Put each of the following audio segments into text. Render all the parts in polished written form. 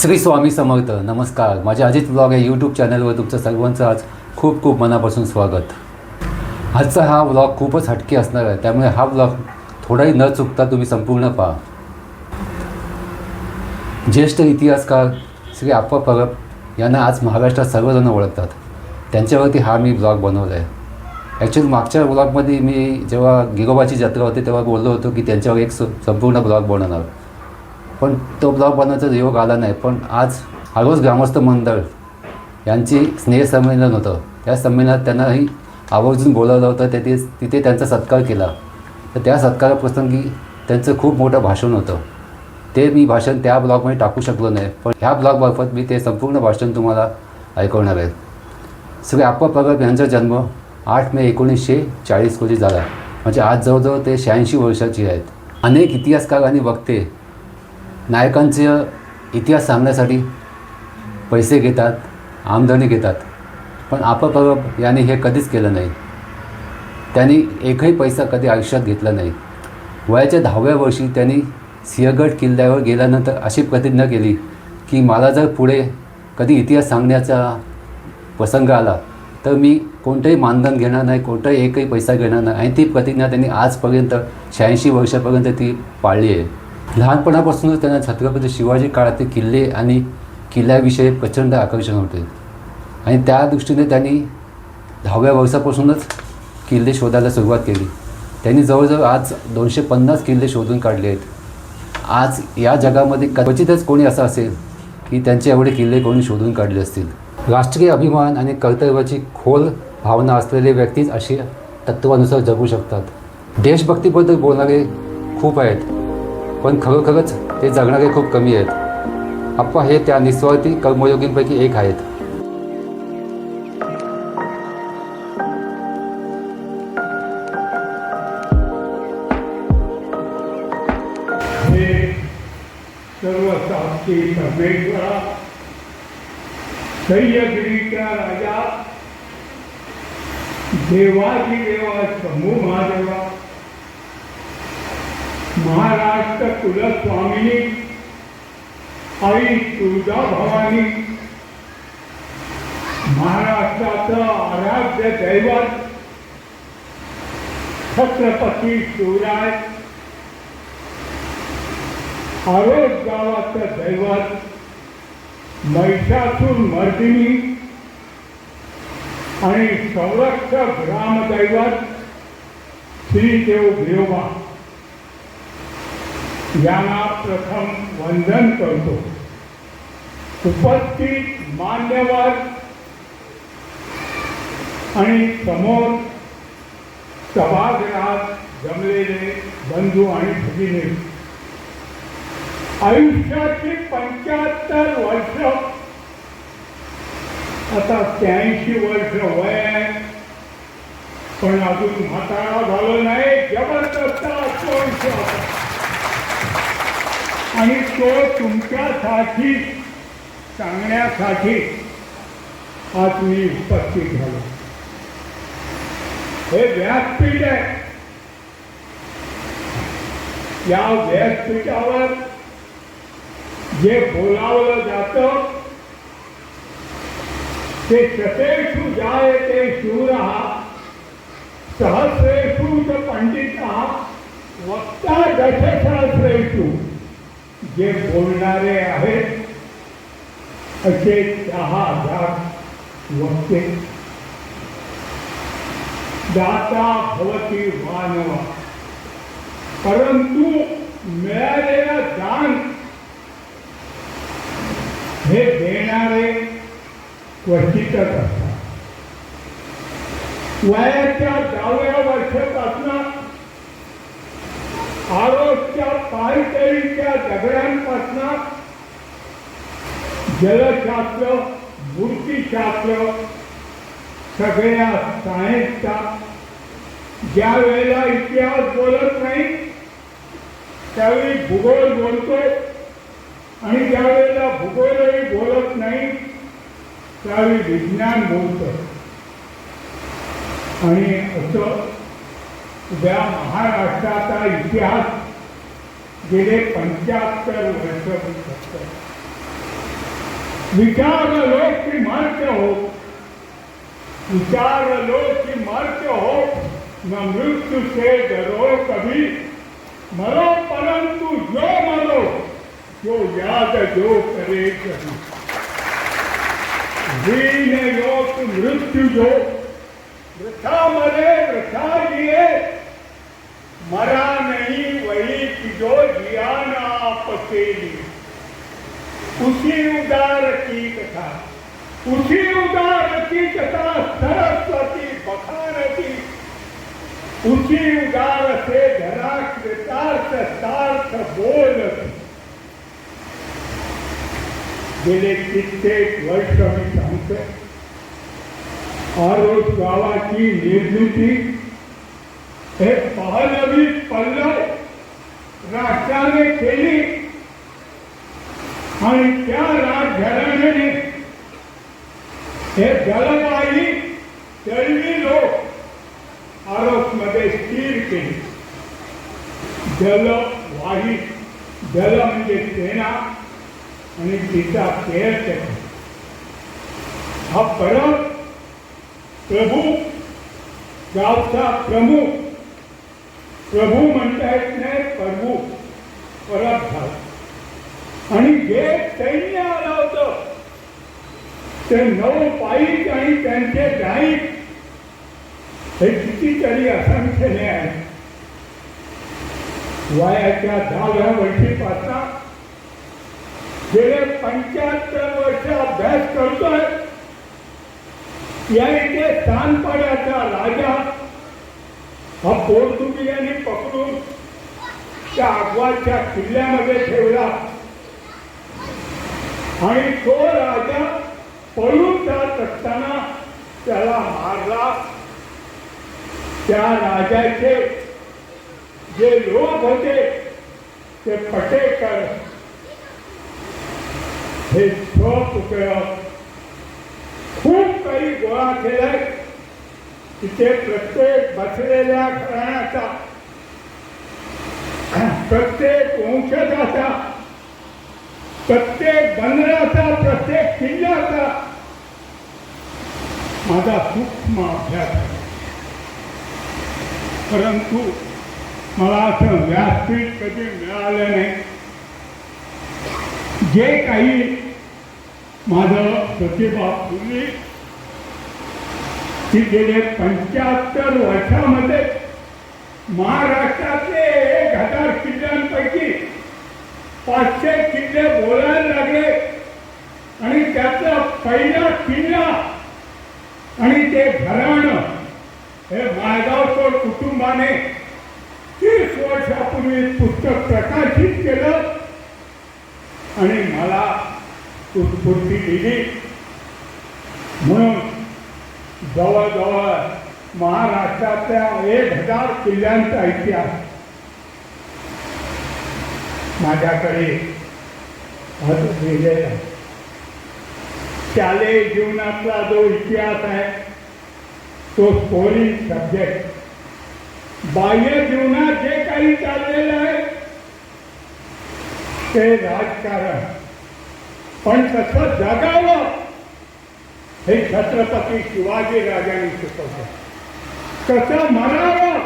श्री स्वामी समर्थ. नमस्कार. माझ्या अजित ब्लॉग या यूट्यूब चॅनलवर तुमचं सर्वांचं आज खूप खूप मनापासून स्वागत. आजचा हा ब्लॉग खूपच हटके असणार आहे, त्यामुळे हा ब्लॉग थोडाही न चुकता तुम्ही संपूर्ण पहा. ज्येष्ठ इतिहासकार श्री आप्पा परब यांना आज महाराष्ट्रात सर्वजण ओळखतात. त्यांच्यावरती हा मी ब्लॉग बनवला आहे. ॲक्च्युली मागच्या ब्लॉगमध्ये मी जेव्हा गिरोबाची जत्रा होती तेव्हा बोललो होतो की त्यांच्यावर एक संपूर्ण ब्लॉग बनवणार, पण तो ब्लॉग बनवायचा योग आला नाही. पण आज आरोस ग्रामस्थ मंडळ यांची स्नेहसंमेलन होतं. त्या संमेलनात त्यांनाही आवर्जून बोलावलं होतं. तिथे त्यांचा सत्कार केला. तर त्या सत्काराप्रसंगी त्यांचं खूप मोठं भाषण होतं. ते मी भाषण त्या ब्लॉगमध्ये टाकू शकलो नाही, पण ह्या ब्लॉगमार्फत मी ते संपूर्ण भाषण तुम्हाला ऐकवणार आहे. श्री आप्पा परब यांचा जन्म 8 मे 1940 रोजी झाला. म्हणजे आज जवळजवळ ते 86 वर्षाची आहेत. अनेक इतिहासकार आणि वक्ते नायकांचे इतिहास सांगण्यासाठी पैसे घेतात, आमदनी घेतात, पण आप्पा परब यांनी हे कधीच केलं नाही. त्यांनी एकही पैसा कधी आयुष्यात घेतला नाही. वयाच्या 10व्या वर्षी त्यांनी सिंहगड किल्ल्यावर गेल्यानंतर अशी प्रतिज्ञा केली की मला जर पुढे कधी इतिहास सांगण्याचा प्रसंग आला तर मी कोणतंही मानधन घेणार नाही, कोणताही एकही पैसा घेणार नाही. आणि ती प्रतिज्ञा त्यांनी आजपर्यंत 86 वर्षापर्यंत ती पाळली आहे. लहानपणापासूनच त्यांना छत्रपती शिवाजी काळातील किल्ले आणि किल्ल्याविषयी प्रचंड आकर्षण होते. आणि त्या दृष्टीने त्यांनी 10व्या वर्षापासूनच किल्ले शोधायला सुरुवात केली. त्यांनी जवळजवळ आज 250 किल्ले शोधून काढले आहेत. आज या जगामध्ये क्वचितच कोणी असं असेल की त्यांचे एवढे किल्ले कोणी शोधून काढले असतील. राष्ट्रीय अभिमान आणि कर्तव्याची खोल भावना असलेले व्यक्तीच अशी तत्त्वानुसार जगू शकतात. देशभक्तीबद्दल बोलणारे खूप आहेत, पण खरोखरच ते जगणारे खूप कमी आहेत. आप्पा हे त्या निस्वार्थी कर्मयोगींपैकी एक आहेत. सर्व साक्षी परमेश्वरा, सह्याद्रीच्या राजा, देवाची देवा शंभू महादेवा, महाराष्ट्र कुलस्वामिनी आई तुळजा भवानी, महाराष्ट्राचं आराध्य दैवत छत्रपती शिवराय, आरोस गावाचं दैवत महिषासूर मर्दिनी आणि संरक्षक ग्रामदैवत श्रीदेव गिरोबा यांना प्रथम वंदन करतो. उपस्थित मान्यवर आणि समोर सभागृहात जमलेले बंधू आणि भगिनी, आयुष्याची 75 वर्ष, आता 83 वर्ष वय आहे, पण अजून म्हातारा झालो नाही. जबरदस्त आयुष्य होता आणि तो तुमच्यासाठी सांगण्यासाठी आज मी उपस्थित झालो. हे व्यासपीठ आहे. या व्यासपीठावर जे बोलावलं जातं ते शतेषु जायते शूरः सहस्रेषु च पंडितः वक्ता दशसहस्रेषु. जे बोलणारे आहेत असे 10,000 वक्ते. दाता भवती मानवा, परंतु मिळालेलं दान हे देणारे क्वचितच असतात. वयाच्या 10व्या वर्षापासून आरोसच्या पायदळीच्या दगडांपासून जलशास्त्र, मूर्तिशास्त्र, सगळ्या सायन्सचा, ज्या वेळेला इतिहास बोलत नाही त्यावेळी भूगोल बोलतो, आणि ज्या वेळेला भूगोलही बोलत नाही त्यावेळी विज्ञान बोलतं. आणि असं उद्या महाराष्ट्राचा इतिहास गेले 75 वर्ष विचार लो कि मर्त्य हो, विचार लो कि मर्त्य हो, न मृत्यु से डरो कभी, मरो परंतु जो मरो, जो याद जो करे कभी। वीण योग मृत्यु जो, वृथा मरे वृथा जिए, मरा नहीं वही कि जो जिया ना पसेली। उसी उदार की कथा, उसी उदार की कथा सरस्वती बखानती, उसी उदार से धरा कृतार्थ सार्थ बोलती। गेले कित्येक वर्ष मी सांगतोय, आरोस गावाची निर्मिती हे पहलवी पल्लव राष्ट्राने केली आणि त्या राजघराण्याने हे जलवाही तळवी लोक आरोसमध्ये स्थिर केली. जलवाही, जल म्हणजे सेना आणि तिचा केअरटेकर. हा परत प्रभू, गावचा प्रमुख, प्रभू म्हणता येत नाही, प्रभू परत झाला. आणि जे सैन्य आलं होतं ते 9 पाईक आणि त्यांचे गाईक हे कितीतरी असंख्याने आहे. वयाच्या 10व्या वर्षीपासून गेले 75 वर्ष अभ्यास करतोय. या इथे सानपाड्याचा राजा हा पोर्तुगीजांनी पकडून त्या आगवाच्या किल्ल्यामध्ये ठेवला आणि तो राजा पळून जात असताना त्याला मारला. त्या राजाचे जे लोक होते ते पटेकर हे खूप काही गोळा केलाय. तिथे प्रत्येक बसलेल्या घराण्याचा, प्रत्येक वंशजाचा, प्रत्येक बंदराचा, प्रत्येक किल्ल्याचा माझा सूक्ष्म अभ्यास आहे. परंतु मला असं व्यासपीठ कधी मिळालं नाही. जे काही माझं प्रतिभा फुलली ती गेले 75 वर्षामध्ये महाराष्ट्रातले 1000 किल्ल्यांपैकी 500 किल्ले बोलायला लागले आणि त्याचा पहिला किल्ला आणि ते घराणं हे माळगावकर कुटुंबाने 30 वर्षापूर्वी पुस्तक प्रकाशित केलं आणि मला उत्स्फूर्ती दिली. म्हणून जवळजवळ महाराष्ट्रातल्या 1000 किल्ल्यांचा इतिहास माझ्याकडे लिहिलेला आहे. शालेय जीवनातला जो इतिहास आहे तो स्टोरी सब्जेक्ट. बाह्य जीवनात जे काही चाललेलं आहे ते राजकारण, पण कसं जगावं हे छत्रपती शिवाजी राजांनी शिकवलं. कसं मरावं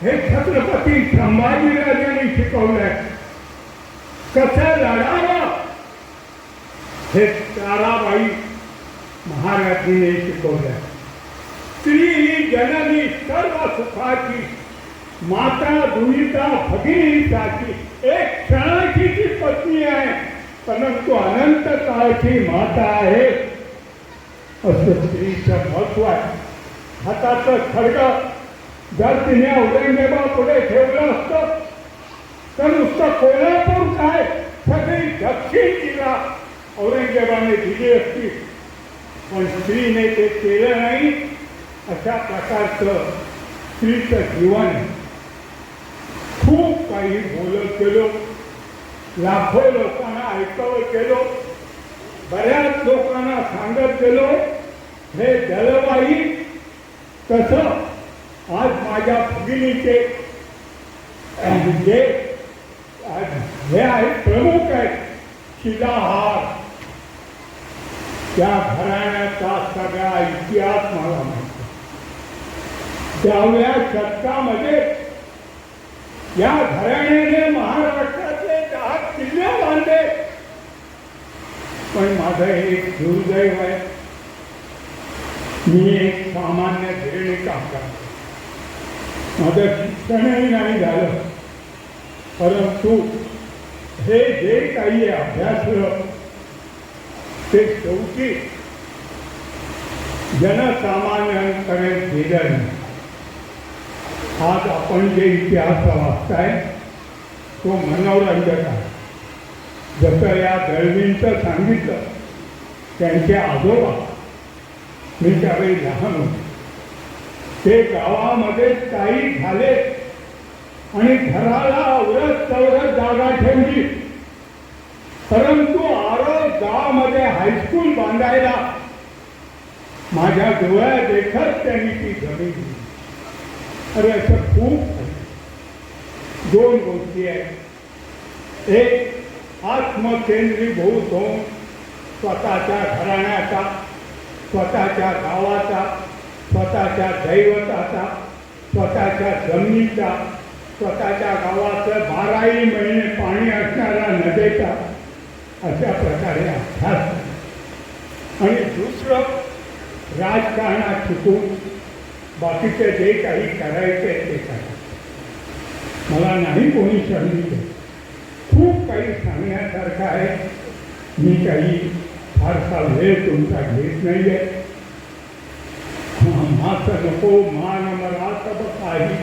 हे छत्रपती संभाजी राजांनी शिकवलंय. कसं लढावं हे ताराबाई महाराजांनी शिकवलंय. स्त्री ही जननी सर्व सुखाची, माता दुहिता भगिनीसाठी, एक क्षणाची ती पत्नी आहे परंतु अनंत काळची माता आहे असं स्त्रीचं महत्व आहे. हाताचं खड्ग जर तिने औरंगजेबा पुढे ठेवलं असतं तर नुसतं कोल्हापूर काय सगळी दक्षिण तिला औरंगजेबाने दिली असती, पण स्त्रीने ते केलं नाही. अशा प्रकारचं स्त्रीचं जीवन. खूप काही बोलत गेलो, लाखो लोकांना ऐकवत गेलो, बऱ्याच लोकांना सांगत गेलो. हे जलवाही कसं आज माझ्या भगिनीचे जे हे आहेत प्रमुख आहेत शिलाहार, त्या घराण्याचा सगळा इतिहास मला माहिती. त्यावेळ्या शतकामध्ये या घराण्याने महाराष्ट्रातले 10 किल्ले बांधले. पण माझं एक दुर्दैव आहे, मी एक सामान्य गिरणी कामगार. माझं शिक्षणही नाही झालं, परंतु हे जे काही अभ्यासलं ते शेवटी जनसामान्यांकडे गेलं नाही. आज आपण जे इतिहास वाचताय तो मनोरंजक आहे. जसं या दळवींचं सांगितलं, त्यांचे आजोबा, मी त्यावेळी लहान होते, ते गावामध्ये स्थायिक झाले आणि घराला औरत चौरत जागा ठेवली. परंतु आरोस गावामध्ये हायस्कूल बांधायला माझ्या डोळ्या देखत त्यांनी ती जमीन दिली. अरे असं खूप आहे. 2 गोष्टी आहेत. एक, आत्मकेंद्रीभूत होऊन स्वतःच्या घराण्याचा, स्वतःच्या गावाचा, स्वतःच्या दैवताचा, स्वतःच्या जमिनीचा, स्वतःच्या गावाचं 12ही महिने पाणी असणारा नदीचा, अशा प्रकारे अभ्यास. आणि दुसरं, राजकारणात शिकून बाकीचे जे काही करायचे ते करायचे. मला नाही कोणी संधी देत. खूप काही सांगण्यासारखं आहे. मी काही फारसा वेळ तुमचा घेत नाही आहे. आम्हाचं नको मान मला सब काही.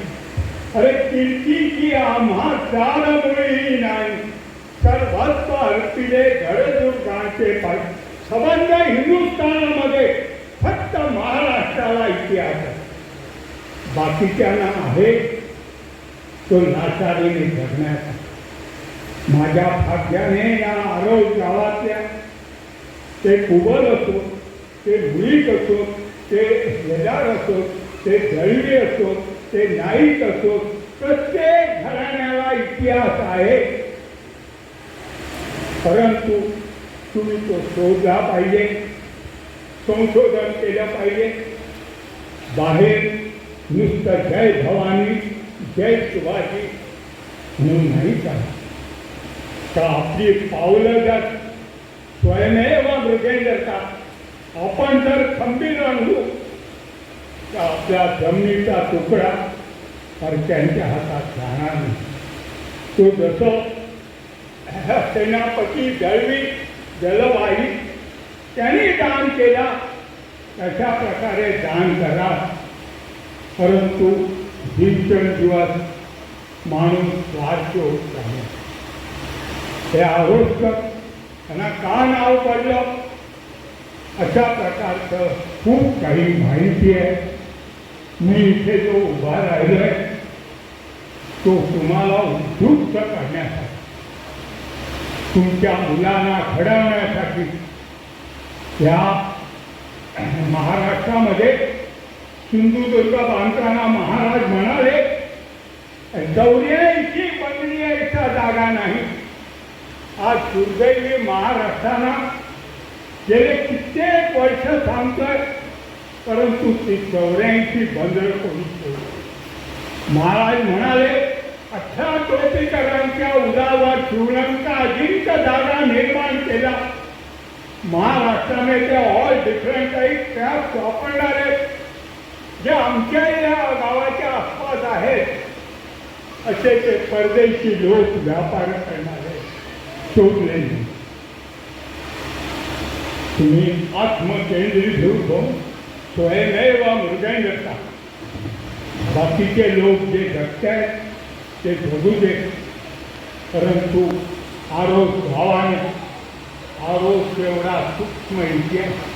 अरे कीर्ती की आम्हा चार मुळी नाही. सर्वस्व अर्पिले गडदुर्गांचे पाय. संबंध हिंदुस्थानामध्ये फक्त महाराष्ट्राला इतिहास आहे. बाकीच्यांना आहे तो नाशारीने जगण्याचा. माझ्या भाग्याने या आरोग्य गावातल्या, ते कुबल असो, ते मुळीक असो, ते येदार असो, ते दळवी असो, ते नाईक असो, प्रत्येक घराण्याला इतिहास आहे. परंतु तुम्ही तो शोधला पाहिजे, संशोधन केलं पाहिजे. बाहेर नुसतं जय भवानी, जय शिवाजी म्हणून नाही चालत. तर आपली पावलं जर स्वयमेव मृगेंद्रतात, आपण जर खंबीर राहू तर आपल्या जमिनीचा तुकडा त्यांच्या हातात जाणार नाही. तो जसं सेनापती दळवी जलवाई त्यांनी दान केला, तशा प्रकारे दान करा. परंतु दिवसेंदिवस माणूस स्वार्थी होत आहे. हे आरोग्य त्यांना का नाव पडलं, अशा प्रकारचं खूप काही माहिती आहे. मी इथे जो उभा राहिलोय तो तुम्हाला उद्युक्त करण्यासाठी, तुमच्या मुलांना घडवण्यासाठी. या महाराष्ट्रामध्ये सिंधुदुर्ग बांधताना महाराज म्हणाले, 84 बंदरीचा जागा नाही. आज दुर्दैवी महाराष्ट्राला गेले कित्येक वर्ष सांगतोय, परंतु ती 84 बंदर कोणी सोडली. महाराज म्हणाले, 18 टोपीकरांच्या उरावर श्रीलंका अजिंक्य जागा निर्माण केला. महाराष्ट्राने ते ऑल डिफरंट काही क्रॅफ्ट वापरणारे जे आमच्या या गावाच्या आसपास आहेत, असे ते परदेशी लोक व्यापार करणारे शोधले नाही. तुम्ही आत्मकेंद्रीभूत होऊन स्वयमेव मृगेंद्रता. बाकीचे लोक जे जगतायत ते जगू दे. परंतु आरोस भावाने, आरोस एवढा सूक्ष्म इतिहास.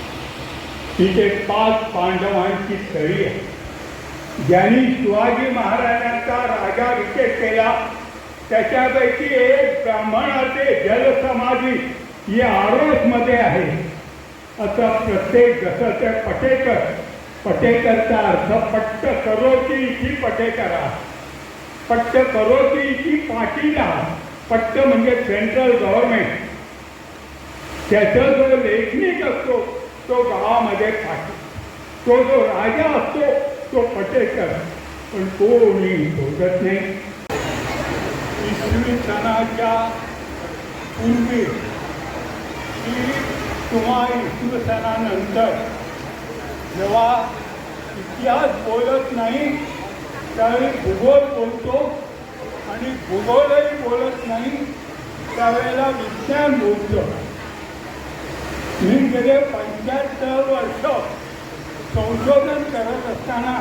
तिथे 5 पांडवांची तळी आहे. ज्यांनी शिवाजी महाराजांचा राजाभिषेक केला त्याच्यापैकी एक ब्राह्मणाचे जलसमाधी ही आरोसमध्ये आहे. असं प्रत्येक, जसं ते पटेकर, पटेकरचा अर्थ पट्ट करोती इथी पटेकरा, पट्ट करोती इथी पाटीला. पट्ट म्हणजे सेंट्रल गव्हर्नमेंट. त्याचा जो लेखनिक असतो तो गावामध्ये खातो. तो जो राजा असतो तो पटेकर, पण कोणी बघत नाही. इसवी सणाच्या पूर्वी किंवा इसवी सणानंतर जेव्हा इतिहास बोलत नाही त्यावेळी भूगोल बोलतो, आणि भूगोलही बोलत नाही त्यावेळेला विज्ञान बोलतो. मी गेले 75 वर्ष संशोधन करत असताना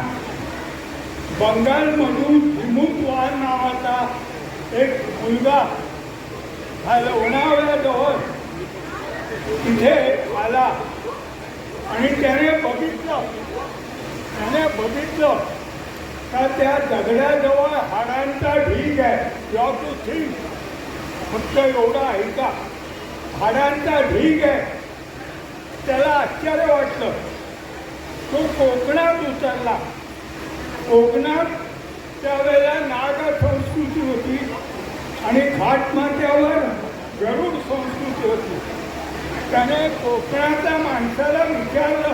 बंगालमधून हिमुतवान नावाचा एक मुलगा हा लोणावळ्याजवळ तिथे आला, आणि त्याने बघितलं का त्या दगडाजवळ हाडांचा ढीग आहे. यॉ टू थिंक, फक्त एवढा ऐका, हाडांचा ढीग आहे. त्याला आश्चर्य वाटलं. तो कोकणात उतरला. कोकणात त्यावेळेला नाग संस्कृती होती आणि घाटमाथ्यावर गरुड संस्कृती होती. त्याने कोकणाच्या माणसाला विचारलं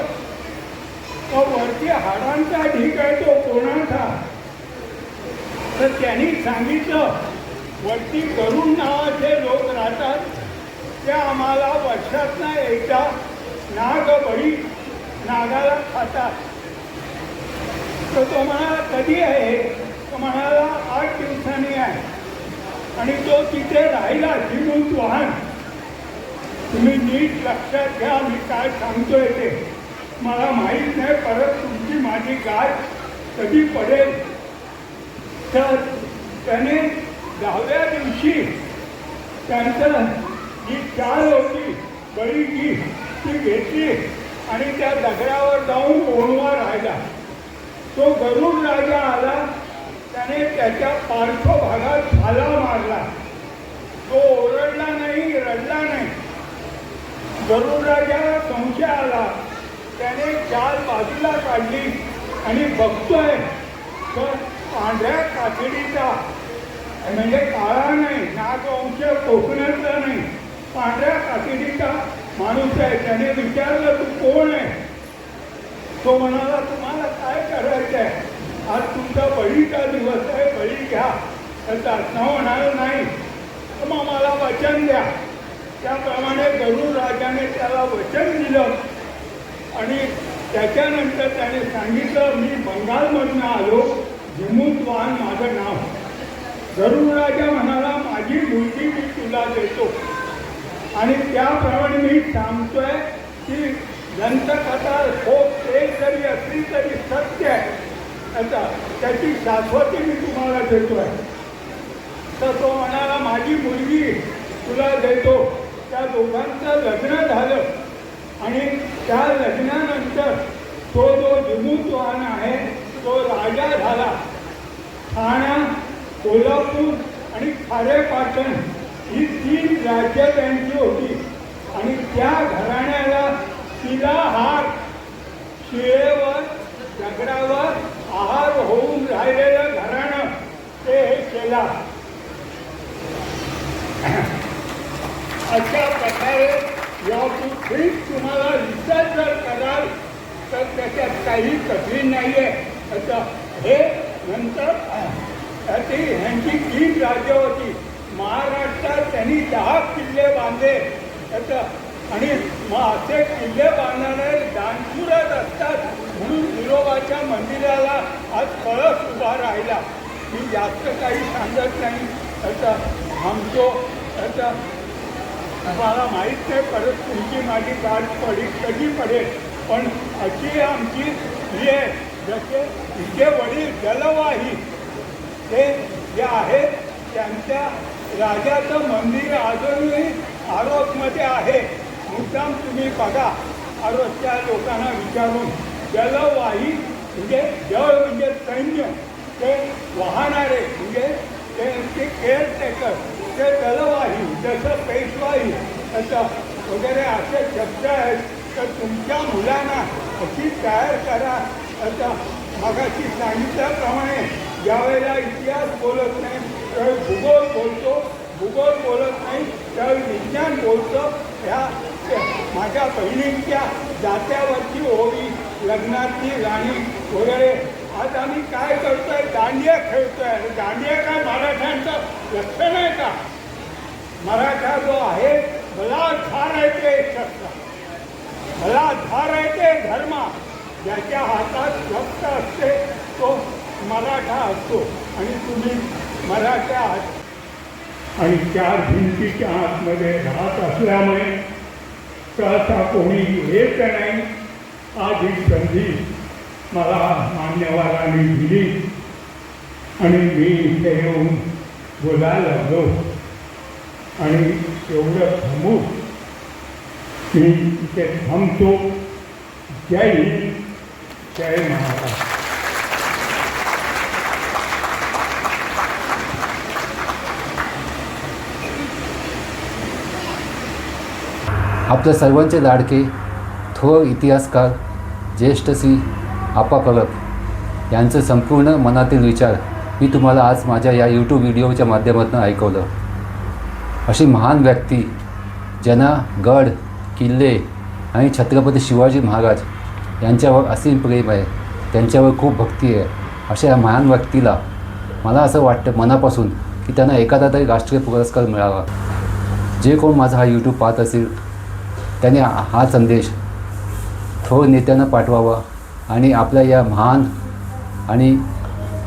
का वरती हाडांचा ढीग आहे तो कोणाचा? तर त्यांनी सांगितलं वरती गरुड नावाचे लोक राहतात, ते आम्हाला वर्षातनं एकदा नागबळी नागाला खातात. तर तो म्हणाला कधी आहे? तो म्हणाला 8 दिवसांनी आहे. आणि तो तिथे राहिला हिमुतवाहन. तुम्ही नीट लक्षात घ्या मी काय सांगतोय ते. मला माहीत नाही परत तुमची माझी गाठ कधी पडेल. तर त्याने 10व्या दिवशी त्यांचं जी चाल होती बळीची ती घेतली आणि त्या दगडावर जाऊन ओढवा राहिला. तो गरुड राजा आला, त्याने त्याच्या पार्श्वभागात भाला मारला. तो ओरडला नाही, रडला नाही. गरुड राजाला संशय आला. त्याने चाल बाजूला काढली आणि बघतोय तर पांढऱ्या कातडीचा, म्हणजे काळा नाही, नागवंश कोकणातला नाही, पांढऱ्या कातडीचा माणूस आहे. त्याने विचारलं तू कोण आहे? तो म्हणाला तुम्हाला काय करायचं आहे? आज तुमचा बळीचा दिवस आहे, बळी घ्या. त्याचा अर्थ म्हणाला नाही तर मग मला वचन द्या. त्याप्रमाणे गरुड राजाने त्याला वचन दिलं. आणि त्याच्यानंतर त्याने सांगितलं मी बंगालमधून आलो, हिमुतवाहन माझं नाव. गरुड राजा म्हणाला माझी मुलगी मी तुला देतो. आणि त्याप्रमाणे मी सांगतोय की दंतकथा खूप तेज जरी असली तरी सत्य आहे. आता त्याची शाश्वती मी तुम्हाला देतोय. तर तो म्हणाला माझी मुलगी तुला देतो. त्या दोघांचं लग्न झालं आणि त्या लग्नानंतर तो जो हिमुतवाहन आहे तो राजा झाला. ठाणा, कोल्हापूर आणि खारेपाटण ही 3 राज्य त्यांची होती. आणि त्या घराण्याला शिलाहार, शिळेवर दगडावर आहार होऊन राहिलेलं घराणं ते हे केला. अशा प्रकारे तुम्हाला रिसर्च जर कराल तर त्याच्यात काही कठीण नाही आहे. आता हे नंतर ह्यांची 3 राज्य होती. महाराष्ट्रात त्यांनी 10 किल्ले बांधले. आणि मग असे किल्ले बांधणारे दानशूरच असतात म्हणून विरोबाच्या मंदिराला आज कळस उभा राहिला. मी जास्त काही सांगत नाही. आता थांबतो. आता मला माहीत नाही परत तुमची माझी गाठ कधी पडेल. पण अशी आमची ही आहे. जसे इथे वडील जलवाही ते जे आहेत त्यांच्या राजाचं मंदिर अजूनही आरोसमध्ये आहे. मुद्दाम तुम्ही बघा आरोसच्या लोकांना विचारून. जलवाही म्हणजे जळ म्हणजे सैन्य, ते वाहणारे म्हणजे ते केअरटेकर, ते जलवाही. जसं पेशवाई असं वगैरे असे शब्द आहेत. तर तुमच्या मुलांना अशी तयार करा. आता मगाशी सांगितल्याप्रमाणे ज्यावेळेला इतिहास बोलत नाही त्यावेळी भूगोल बोलतो, भूगोल बोलत नाही त्यावेळी विज्ञान बोलतो. ह्या माझ्या बहिणींच्या जात्यावरची ओवी, लग्नातली गाणी वगैरे. आज आम्ही काय करतोय? दांडिया खेळतोय. दांडिया काय मराठ्यांचं लक्षण आहे का? मराठा जो आहे बलाढ्यार आहे ते शस्त्र, बलाढ्यार आहे ते धर्म. ज्याच्या हातात शस्त्र असते तो मराठा असतो. आणि तुम्ही मराठा आहात आणि चार भिंतीच्या आतमध्ये राहत असल्यामुळे सहसा कोणी येत नाही. आज ही संधी मला मान्यवरांनी दिली आणि मी इथे येऊन बोलायला लागलो. आणि एवढं थांबू मी इथे थांबतो. जय हिंद, जय महाराष्ट्र. आपल्या सर्वांचे लाडके थोर इतिहासकार ज्येष्ठ श्री आप्पा परब यांचं संपूर्ण मनातील विचार मी तुम्हाला आज माझ्या या यूट्यूब व्हिडिओच्या माध्यमातून ऐकवलं. अशी महान व्यक्ती ज्यांना गड, किल्ले आणि छत्रपती शिवाजी महाराज यांच्यावर असीम प्रेम आहे, त्यांच्यावर खूप भक्ती आहे, अशा या महान व्यक्तीला मला असं वाटतं मनापासून की त्यांना एखादा तरी राष्ट्रीय पुरस्कार मिळावा. जे कोण माझा हा यूट्यूब पाहत असेल त्याने हा संदेश थोर नेत्यांना पाठवावा आणि आपल्या या महान आणि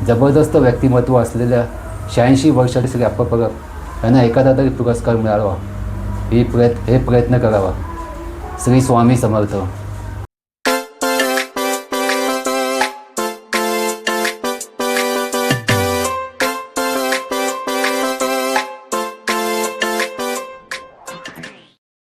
जबरदस्त व्यक्तिमत्व असलेल्या 86 वर्षाचे श्री आप्पा परब यांना एखादा तरी पुरस्कार मिळावा हे प्रयत्न करावा. श्री स्वामी समर्थ.